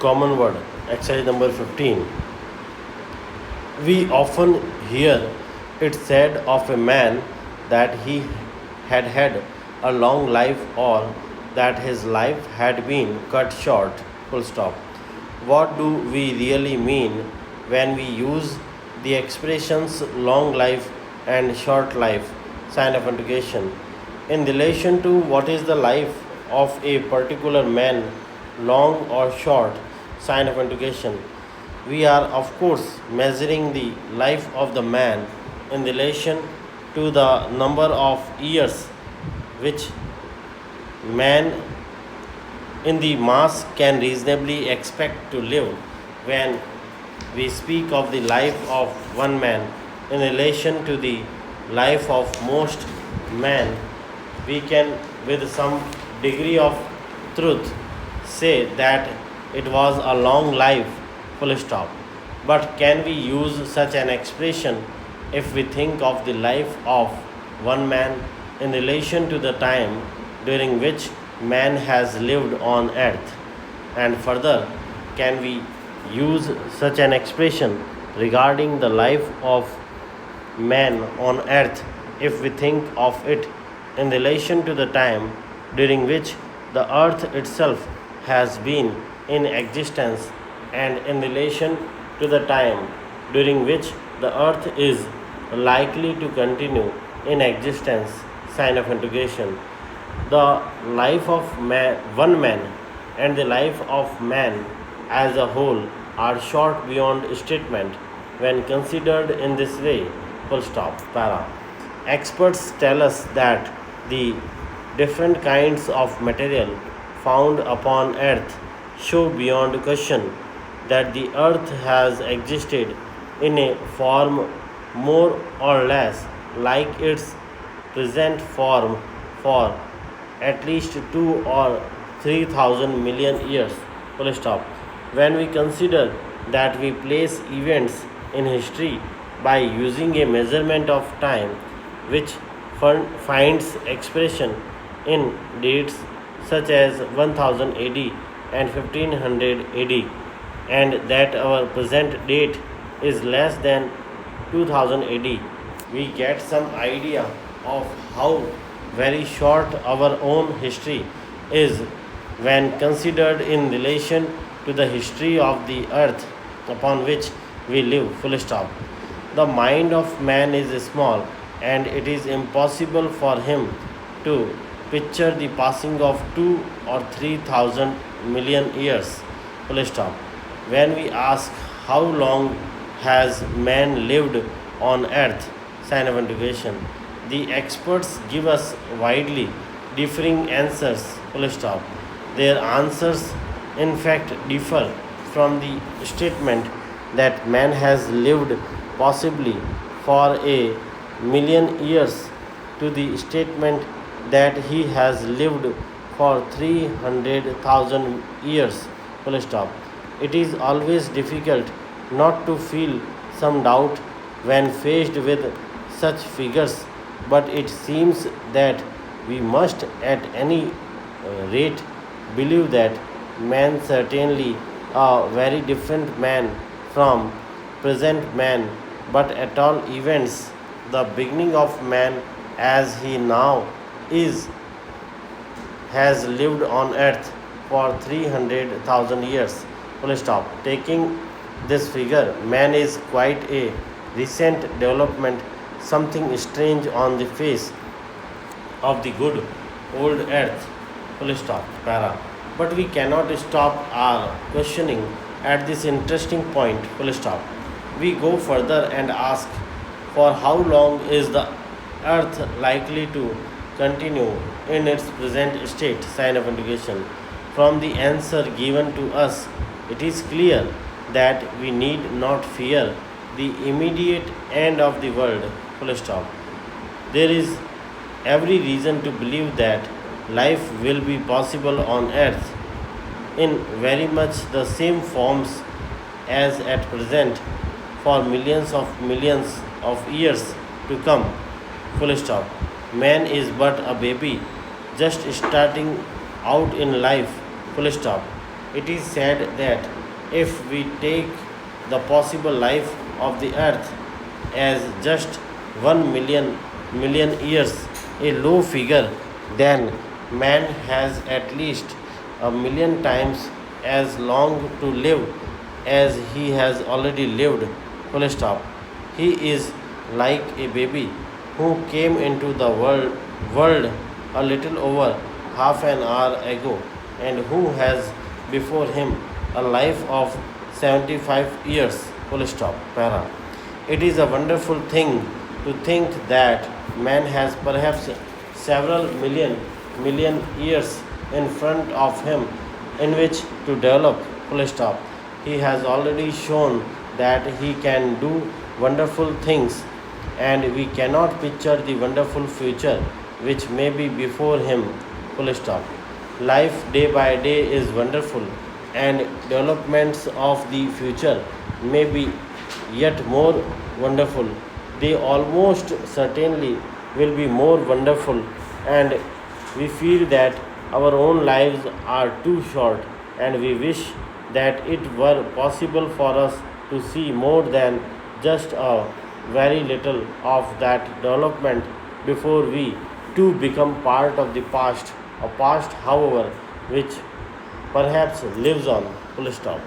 Common word, exercise number 15. We often hear it said of a man that he had a long life or that his life had been cut short. Full stop. What do we really mean when we use the expressions long life and short life, sign of interrogation, in relation to what is the life of a particular man, long or short, sign of interrogation? We are, of course, measuring the life of the man in relation to the number of years which man in the mass can reasonably expect to live. When we speak of the life of one man in relation to the life of most men, we can, with some degree of truth, say that it was a long life, full stop. But can we use such an expression if we think of the life of one man in relation to the time during which man has lived on earth? And further, can we use such an expression regarding the life of man on earth if we think of it in relation to the time during which the earth itself has been in existence and in relation to the time during which the earth is likely to continue in existence, sign of interrogation? The life of one man and the life of man as a whole are short beyond statement when considered in this way. Full stop. Para. Experts tell us that the different kinds of material found upon earth show beyond question that the earth has existed in a form more or less like its present form for at least 2 or 3,000 million years. Full stop. When we consider that we place events in history by using a measurement of time which finds expression in dates such as 1000 AD and 1500 AD, and that our present date is less than 2000 AD, we get some idea of how very short our own history is when considered in relation to the history of the earth upon which we live. Full stop. The mind of man is small, and it is impossible for him to picture the passing of 2 or 3,000 million years. Full stop. When we ask how long has man lived on earth, sign of interrogation, the experts give us widely differing answers. Full stop. Their answers in fact differ from the statement that man has lived possibly for a million years to the statement that he has lived for 300,000 years. Full stop. It is always difficult not to feel some doubt when faced with such figures, but it seems that we must at any rate believe that man certainly a very different man from present man, but at all events the beginning of man as he now is has lived on earth for 300,000 years. Full stop. Taking this figure, man is quite a recent development, something strange on the face of the good old earth. Full stop. Para. But we cannot stop our questioning at this interesting point. Full stop. We go further and ask, for how long is the earth likely to continue in its present state, sign of interrogation? From the answer given to us, it is clear that we need not fear the immediate end of the world. Full stop. There is every reason to believe that life will be possible on earth in very much the same forms as at present for millions of years to come. Full stop. Man is but a baby just starting out in life. Full stop. It is said that if we take the possible life of the earth as just 1 million years, a low figure, then man has at least a million times as long to live as he has already lived. Full stop. He is like a baby who came into the world a little over half an hour ago and who has before him a life of 75 years. Full stop. Para. It is a wonderful thing to think that man has perhaps several million years in front of him in which to develop. Full stop. He has already shown that he can do wonderful things, and we cannot picture the wonderful future which may be before him. Full stop. Life day by day is wonderful, and developments of the future may be yet more wonderful. They almost certainly will be more wonderful, and we feel that our own lives are too short, and we wish that it were possible for us to see more than just a very little of that development before we too become part of the past, a past, however, which perhaps lives on. Full stop.